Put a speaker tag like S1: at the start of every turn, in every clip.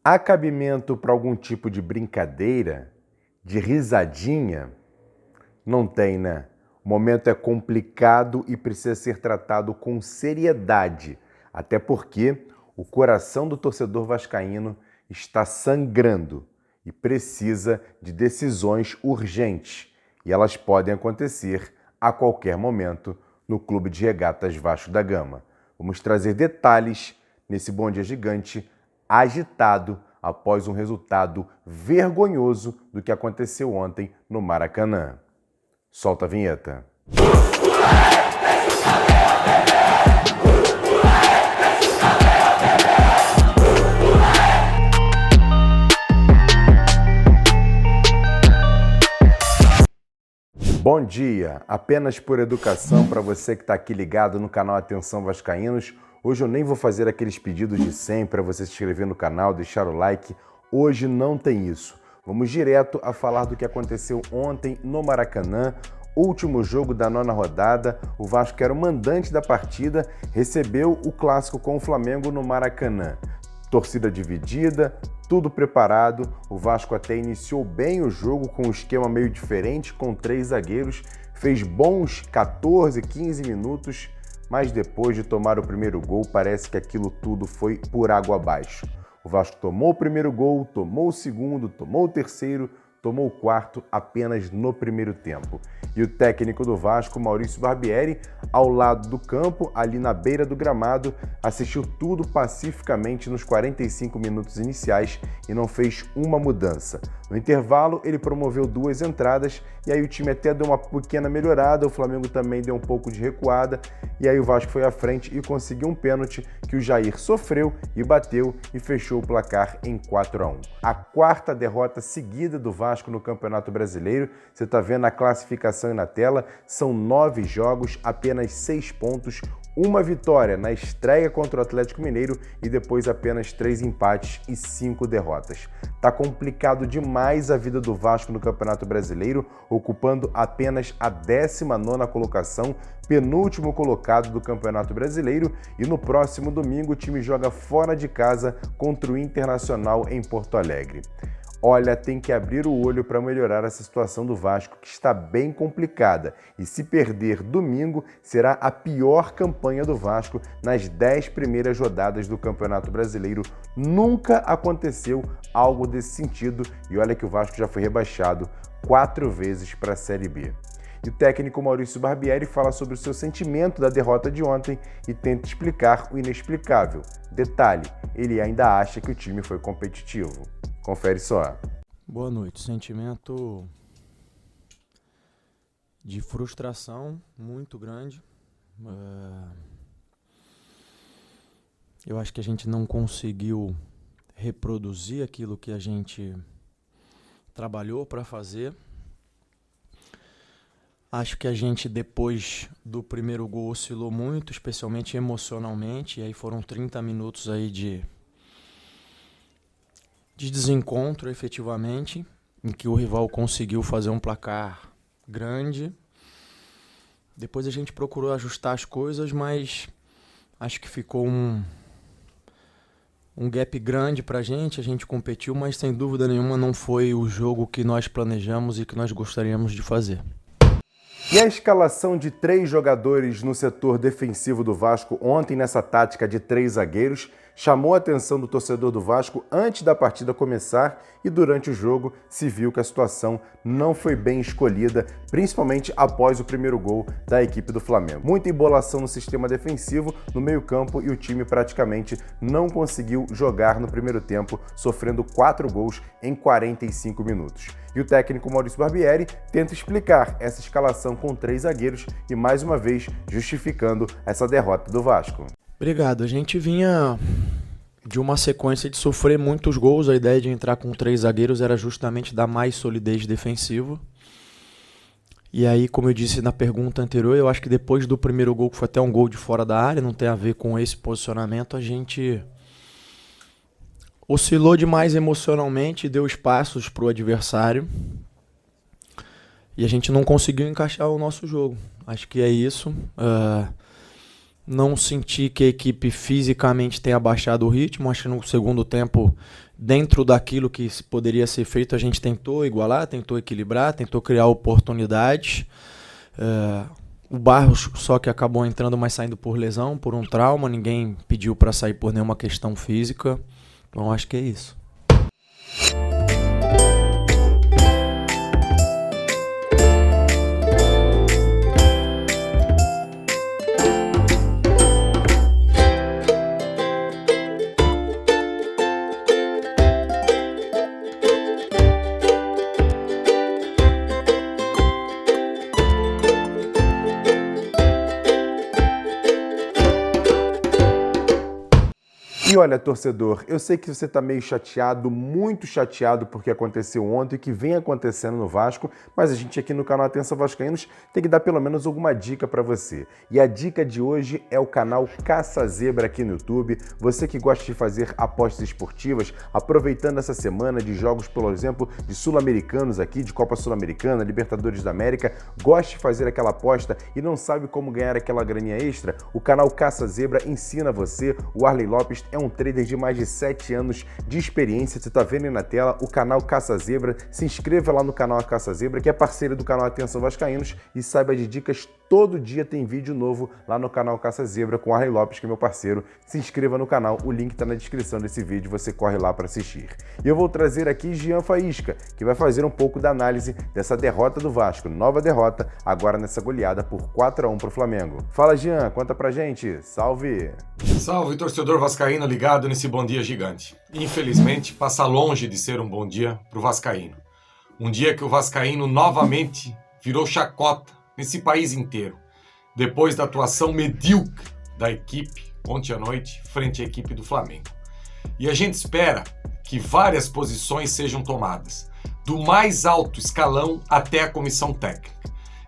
S1: Há cabimento para algum tipo de brincadeira, de risadinha? Não tem, né? O momento é complicado e precisa ser tratado com seriedade, até porque o coração do torcedor vascaíno está sangrando e precisa de decisões urgentes, e elas podem acontecer a qualquer momento no Clube de Regatas Vasco da Gama. Vamos trazer detalhes nesse Bom Dia Gigante agitado após um resultado vergonhoso do que aconteceu ontem no Maracanã. Solta a vinheta. Bom dia, apenas por educação para você que está aqui ligado no canal Atenção Vascaínos. Hoje eu nem vou fazer aqueles pedidos de sempre para você se inscrever no canal, deixar o like. Hoje não tem isso. Vamos direto a falar do que aconteceu ontem no Maracanã. Último jogo da 9ª rodada, o Vasco, que era o mandante da partida, recebeu o clássico com o Flamengo no Maracanã. Torcida dividida, tudo preparado, o Vasco até iniciou bem o jogo com um esquema meio diferente, com 3 zagueiros, fez bons 14, 15 minutos, mas depois de tomar o primeiro gol, parece que aquilo tudo foi por água abaixo. O Vasco tomou o primeiro gol, tomou o segundo, tomou o terceiro, tomou o quarto apenas no primeiro tempo. E o técnico do Vasco, Maurício Barbieri, ao lado do campo, ali na beira do gramado, assistiu tudo pacificamente nos 45 minutos iniciais e não fez uma mudança. No intervalo, ele promoveu 2 entradas e aí o time até deu uma pequena melhorada, o Flamengo também deu um pouco de recuada e aí o Vasco foi à frente e conseguiu um pênalti que o Jair sofreu e bateu e fechou o placar em 4-1. A 4ª derrota seguida do Vasco no Campeonato Brasileiro, você está vendo a classificação aí na tela, são 9 jogos, apenas 6 pontos, uma vitória na estreia contra o Atlético Mineiro e depois apenas 3 empates e 5 derrotas. Tá complicado demais a vida do Vasco no Campeonato Brasileiro, ocupando apenas a 19ª colocação, penúltimo colocado do Campeonato Brasileiro, e no próximo domingo o time joga fora de casa contra o Internacional em Porto Alegre. Olha, tem que abrir o olho para melhorar essa situação do Vasco, que está bem complicada. E se perder domingo, será a pior campanha do Vasco nas 10 primeiras rodadas do Campeonato Brasileiro. Nunca aconteceu algo desse sentido. E olha que o Vasco já foi rebaixado 4 vezes para a Série B. E o técnico Maurício Barbieri fala sobre o seu sentimento da derrota de ontem e tenta explicar o inexplicável. Detalhe, ele ainda acha que o time foi competitivo. Confere só.
S2: Boa noite. Sentimento de frustração muito grande. Eu acho que a gente não conseguiu reproduzir aquilo que a gente trabalhou para fazer. Acho que a gente, depois do primeiro gol, oscilou muito, especialmente emocionalmente. E aí foram 30 minutos aí de desencontro, efetivamente, em que o rival conseguiu fazer um placar grande. Depois a gente procurou ajustar as coisas, mas acho que ficou um gap grande pra gente. A gente competiu, mas sem dúvida nenhuma não foi o jogo que nós planejamos e que nós gostaríamos de fazer.
S1: E a escalação de 3 jogadores no setor defensivo do Vasco ontem, nessa tática de 3 zagueiros, chamou a atenção do torcedor do Vasco antes da partida começar e durante o jogo se viu que a situação não foi bem escolhida, principalmente após o primeiro gol da equipe do Flamengo. Muita embolação no sistema defensivo, no meio-campo, e o time praticamente não conseguiu jogar no primeiro tempo, sofrendo 4 gols em 45 minutos. E o técnico Maurício Barbieri tenta explicar essa escalação com 3 zagueiros e, mais uma vez, justificando essa derrota do Vasco.
S2: Obrigado. A gente vinha de uma sequência de sofrer muitos gols. A ideia de entrar com 3 zagueiros era justamente dar mais solidez defensiva. E aí, como eu disse na pergunta anterior, eu acho que depois do primeiro gol, que foi até um gol de fora da área, não tem a ver com esse posicionamento, a gente oscilou demais emocionalmente, deu espaços para o adversário e a gente não conseguiu encaixar o nosso jogo. Acho que é isso. Não senti que a equipe fisicamente tenha baixado o ritmo. Acho que no segundo tempo dentro daquilo que poderia ser feito, a gente tentou igualar, tentou equilibrar, tentou criar oportunidades. O Barros só que acabou entrando, mas saindo por lesão, por um trauma. Ninguém pediu para sair por nenhuma questão física. Então acho que é isso.
S1: E olha, torcedor, eu sei que você está meio chateado, muito chateado porque aconteceu ontem e que vem acontecendo no Vasco, mas a gente aqui no canal Atenção Vascaínos tem que dar pelo menos alguma dica para você. E a dica de hoje é o canal Caça Zebra aqui no YouTube. Você que gosta de fazer apostas esportivas, aproveitando essa semana de jogos, por exemplo, de sul-americanos aqui, de Copa Sul-Americana, Libertadores da América, gosta de fazer aquela aposta e não sabe como ganhar aquela graninha extra? O canal Caça Zebra ensina você. O Arley Lopes é um trader de mais de 7 anos de experiência. Você está vendo aí na tela o canal Caça Zebra. Se inscreva lá no canal Caça Zebra, que é parceiro do canal Atenção Vascaínos, e saiba de dicas. Todo dia tem vídeo novo lá no canal Caça Zebra com o Arley Lopes, que é meu parceiro. Se inscreva no canal, o link está na descrição desse vídeo, você corre lá para assistir. E eu vou trazer aqui Jean Faísca, que vai fazer um pouco da análise dessa derrota do Vasco, nova derrota, agora nessa goleada por 4-1 para o Flamengo. Fala, Jean, conta pra gente. Salve!
S3: Salve, torcedor vascaíno ligado nesse bom dia gigante. Infelizmente, passa longe de ser um bom dia pro vascaíno. Um dia que o vascaíno novamente virou chacota nesse país inteiro, depois da atuação medíocre da equipe ontem à noite frente à equipe do Flamengo. E a gente espera que várias posições sejam tomadas, do mais alto escalão até a comissão técnica.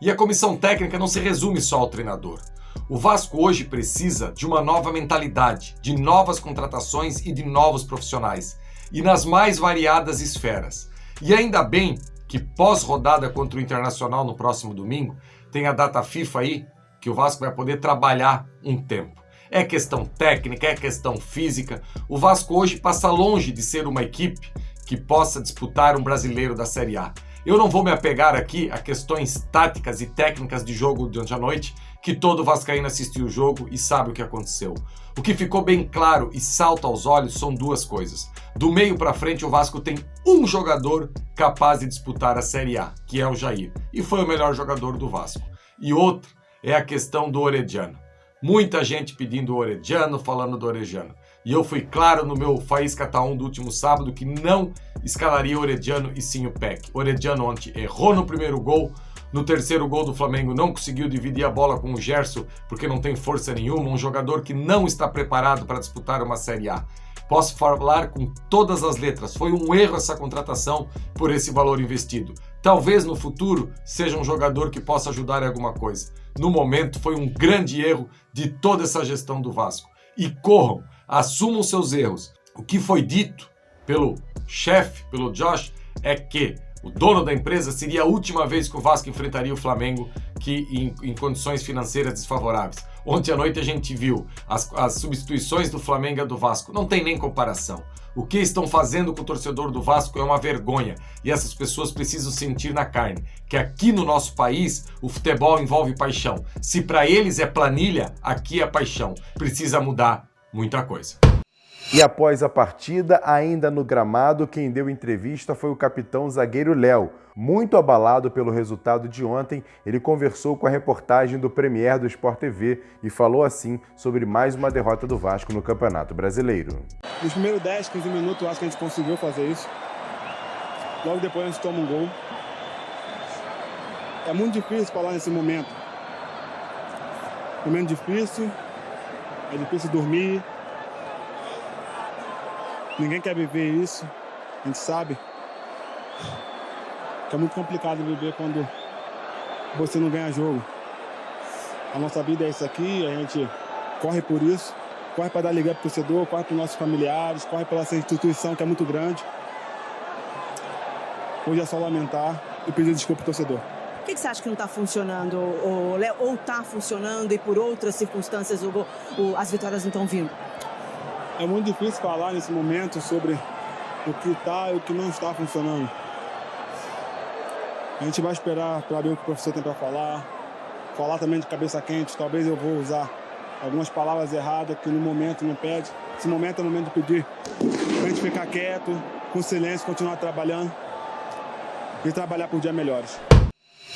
S3: E a comissão técnica não se resume só ao treinador. O Vasco hoje precisa de uma nova mentalidade, de novas contratações e de novos profissionais, e nas mais variadas esferas. E ainda bem que pós-rodada contra o Internacional no próximo domingo, tem a data FIFA aí, que o Vasco vai poder trabalhar um tempo. É questão técnica, é questão física. O Vasco hoje passa longe de ser uma equipe que possa disputar um brasileiro da Série A. Eu não vou me apegar aqui a questões táticas e técnicas de jogo de ontem à noite, que todo vascaíno assistiu o jogo e sabe o que aconteceu. O que ficou bem claro e salta aos olhos são duas coisas. Do meio para frente, o Vasco tem um jogador capaz de disputar a Série A, que é o Jair, e foi o melhor jogador do Vasco. E outro é a questão do Orediano. Muita gente pedindo o Orediano, falando do Orediano. E eu fui claro no meu Faísca Tá 1 do último sábado que não escalaria o Orediano e sim o Peck. O Orediano ontem errou no primeiro gol. No terceiro gol do Flamengo não conseguiu dividir a bola com o Gerson porque não tem força nenhuma, um jogador que não está preparado para disputar uma Série A. Posso falar com todas as letras, foi um erro essa contratação por esse valor investido. Talvez no futuro seja um jogador que possa ajudar em alguma coisa. No momento foi um grande erro de toda essa gestão do Vasco. E corram, assumam seus erros. O que foi dito pelo chefe, pelo Josh, é que o dono da empresa seria a última vez que o Vasco enfrentaria o Flamengo em condições financeiras desfavoráveis. Ontem à noite a gente viu as substituições do Flamengo e do Vasco. Não tem nem comparação. O que estão fazendo com o torcedor do Vasco é uma vergonha. E essas pessoas precisam sentir na carne que aqui no nosso país o futebol envolve paixão. Se para eles é planilha, aqui é paixão. Precisa mudar muita coisa.
S1: E após a partida, ainda no gramado, quem deu entrevista foi o capitão zagueiro Léo. Muito abalado pelo resultado de ontem, ele conversou com a reportagem do Premier do Sport TV e falou assim sobre mais uma derrota do Vasco no Campeonato Brasileiro.
S4: Nos primeiros 10, 15 minutos, eu acho que a gente conseguiu fazer isso. Logo depois a gente toma um gol. É muito difícil falar nesse momento. Momento difícil, é difícil dormir. Ninguém quer viver isso, a gente sabe que é muito complicado viver quando você não ganha jogo. A nossa vida é isso aqui, a gente corre por isso, corre para dar alegria para o torcedor, corre para os nossos familiares, corre pela essa instituição que é muito grande. Hoje é só lamentar e pedir desculpa ao torcedor.
S5: O que você acha que não está funcionando, ou está funcionando e por outras circunstâncias as vitórias não estão vindo?
S4: É muito difícil falar nesse momento sobre o que está e o que não está funcionando. A gente vai esperar para ver o que o professor tem para falar também de cabeça quente. Talvez eu vou usar algumas palavras erradas que no momento não pede. Esse momento é o momento de pedir para a gente ficar quieto, com silêncio, continuar trabalhando e trabalhar por dias melhores.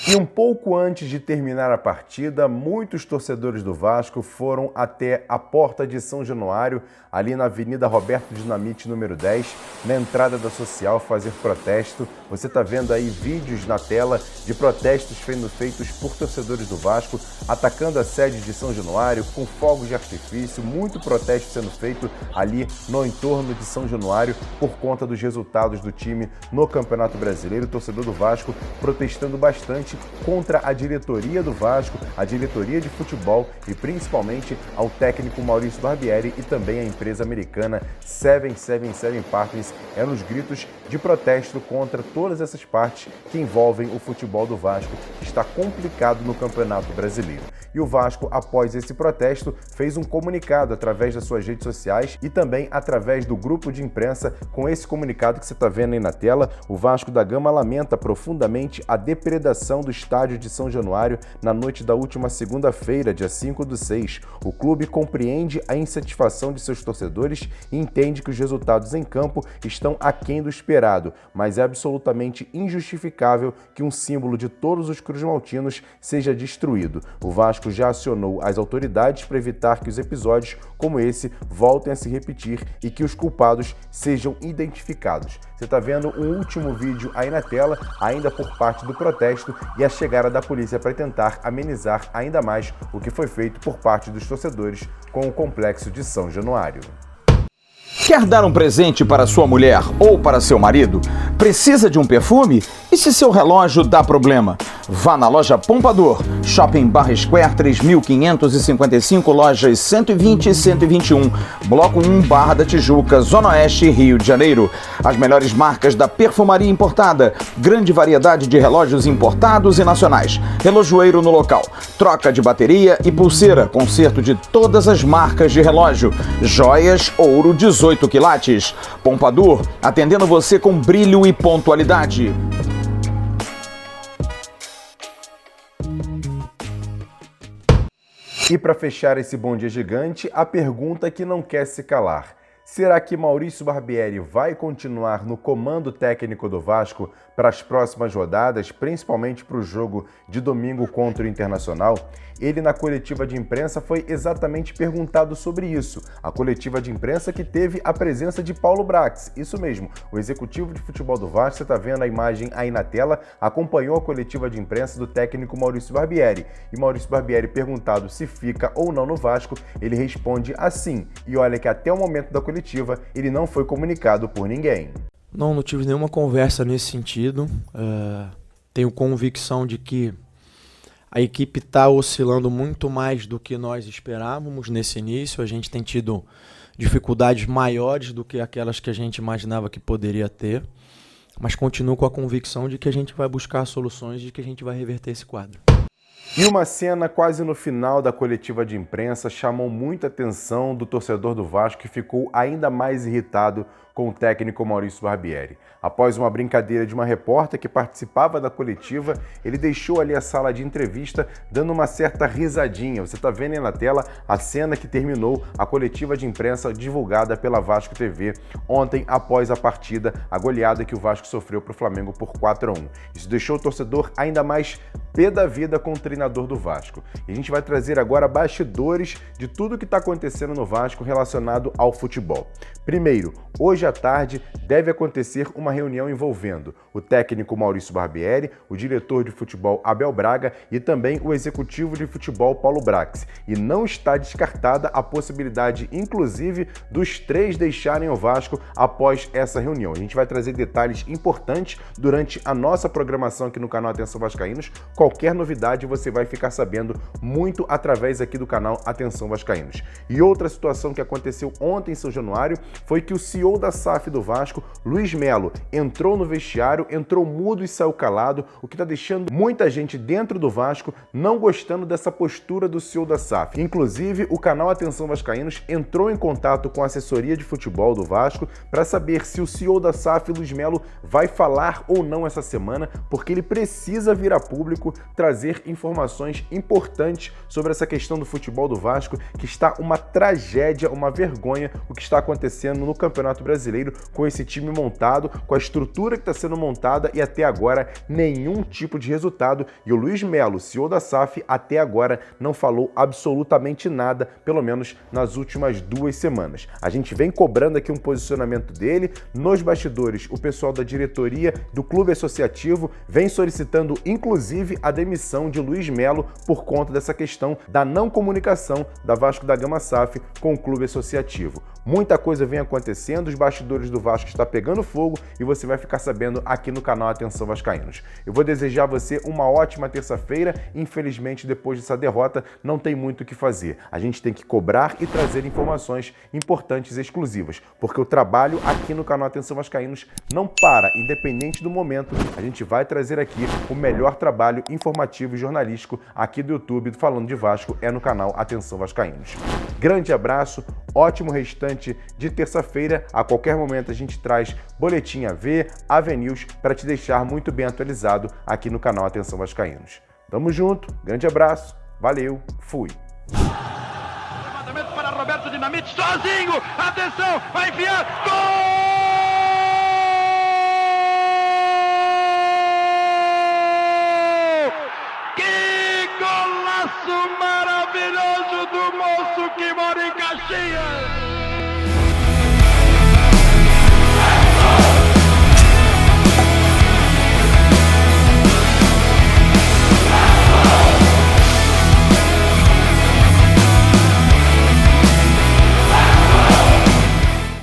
S1: E um pouco antes de terminar a partida, muitos torcedores do Vasco foram até a porta de São Januário, ali na Avenida Roberto Dinamite, número 10, na entrada da Social, fazer protesto. Você está vendo aí vídeos na tela de protestos sendo feitos por torcedores do Vasco, atacando a sede de São Januário, com fogos de artifício, muito protesto sendo feito ali no entorno de São Januário por conta dos resultados do time no Campeonato Brasileiro. O torcedor do Vasco protestando bastante contra a diretoria do Vasco, a diretoria de futebol e principalmente ao técnico Maurício Barbieri e também a empresa americana 777 Partners. Eram os gritos de protesto contra todas essas partes que envolvem o futebol do Vasco, que está complicado no Campeonato Brasileiro. E o Vasco, após esse protesto, fez um comunicado através das suas redes sociais e também através do grupo de imprensa. Com esse comunicado que você está vendo aí na tela, o Vasco da Gama lamenta profundamente a depredação do estádio de São Januário na noite da última segunda-feira, dia 5/6. O clube compreende a insatisfação de seus torcedores e entende que os resultados em campo estão aquém do esperado, mas é absolutamente injustificável que um símbolo de todos os cruzmaltinos seja destruído. O Vasco já acionou as autoridades para evitar que os episódios como esse voltem a se repetir e que os culpados sejam identificados. Você está vendo um último vídeo aí na tela, ainda por parte do protesto e a chegada da polícia para tentar amenizar ainda mais o que foi feito por parte dos torcedores com o complexo de São Januário.
S6: Quer dar um presente para sua mulher ou para seu marido? Precisa de um perfume? E se seu relógio dá problema? Vá na loja Pompadour, Shopping Barra Square 3555, lojas 120 e 121, Bloco 1, Barra da Tijuca, Zona Oeste, Rio de Janeiro. As melhores marcas da perfumaria importada, grande variedade de relógios importados e nacionais, relojoeiro no local, troca de bateria e pulseira, conserto de todas as marcas de relógio, joias, ouro 18 quilates. Pompadour, atendendo você com brilho e pontualidade.
S1: E para fechar esse Bom Dia Gigante, a pergunta que não quer se calar. Será que Maurício Barbieri vai continuar no comando técnico do Vasco para as próximas rodadas, principalmente para o jogo de domingo contra o Internacional? Ele, na coletiva de imprensa, foi exatamente perguntado sobre isso. A coletiva de imprensa que teve a presença de Paulo Brax, isso mesmo, o executivo de futebol do Vasco. Você está vendo a imagem aí na tela, acompanhou a coletiva de imprensa do técnico Maurício Barbieri. E Maurício Barbieri, perguntado se fica ou não no Vasco, ele responde assim. E olha que até o momento da coletiva ele não foi comunicado por ninguém.
S2: Não tive nenhuma conversa nesse sentido. Tenho convicção de que a equipe está oscilando muito mais do que nós esperávamos nesse início. A gente tem tido dificuldades maiores do que aquelas que a gente imaginava que poderia ter. Mas continuo com a convicção de que a gente vai buscar soluções e de que a gente vai reverter esse quadro.
S1: E uma cena quase no final da coletiva de imprensa chamou muita atenção do torcedor do Vasco, que ficou ainda mais irritado com o técnico Maurício Barbieri. Após uma brincadeira de uma repórter que participava da coletiva, ele deixou ali a sala de entrevista dando uma certa risadinha. Você está vendo aí na tela a cena que terminou a coletiva de imprensa divulgada pela Vasco TV ontem após a partida, a goleada que o Vasco sofreu para o Flamengo por 4-1. Isso deixou o torcedor ainda mais pé da vida com o treinador do Vasco. E a gente vai trazer agora bastidores de tudo que está acontecendo no Vasco relacionado ao futebol. Primeiro, hoje à tarde deve acontecer uma reunião envolvendo o técnico Maurício Barbieri, o diretor de futebol Abel Braga e também o executivo de futebol Paulo Brax. E não está descartada a possibilidade, inclusive, dos três deixarem o Vasco após essa reunião. A gente vai trazer detalhes importantes durante a nossa programação aqui no canal Atenção Vascaínos. Qualquer novidade você vai ficar sabendo muito através aqui do canal Atenção Vascaínos. E outra situação que aconteceu ontem em São Januário foi que o CEO da SAF do Vasco Vasco, Luiz Melo entrou no vestiário, entrou mudo e saiu calado, o que está deixando muita gente dentro do Vasco não gostando dessa postura do CEO da SAF. Inclusive, o canal Atenção Vascaínos entrou em contato com a assessoria de futebol do Vasco para saber se o CEO da SAF, Luiz Melo, vai falar ou não essa semana, porque ele precisa vir a público trazer informações importantes sobre essa questão do futebol do Vasco, que está uma tragédia, uma vergonha o que está acontecendo no Campeonato Brasileiro com esse time montado, com a estrutura que está sendo montada e até agora nenhum tipo de resultado. E o Luiz Melo, CEO da SAF, até agora não falou absolutamente nada, pelo menos nas últimas 2 semanas. A gente vem cobrando aqui um posicionamento dele. Nos bastidores, o pessoal da diretoria do clube associativo vem solicitando inclusive a demissão de Luiz Melo por conta dessa questão da não comunicação da Vasco da Gama SAF com o clube associativo. Muita coisa vem acontecendo, os bastidores do Vasco está pegando fogo e você vai ficar sabendo aqui no canal Atenção Vascaínos. Eu vou desejar a você uma ótima terça-feira. Infelizmente, depois dessa derrota, não tem muito o que fazer. A gente tem que cobrar e trazer informações importantes e exclusivas, porque o trabalho aqui no canal Atenção Vascaínos não para, independente do momento. A gente vai trazer aqui o melhor trabalho informativo e jornalístico aqui do YouTube falando de Vasco, é no canal Atenção Vascaínos. Grande abraço, ótimo restante de terça-feira. A qualquer momento a gente traz Boletim AV, AV News, para te deixar muito bem atualizado aqui no canal Atenção Vascaínos. Tamo junto, grande abraço, valeu, fui!
S7: Levantamento para Roberto Dinamite, sozinho, atenção, vai enfiar, gol!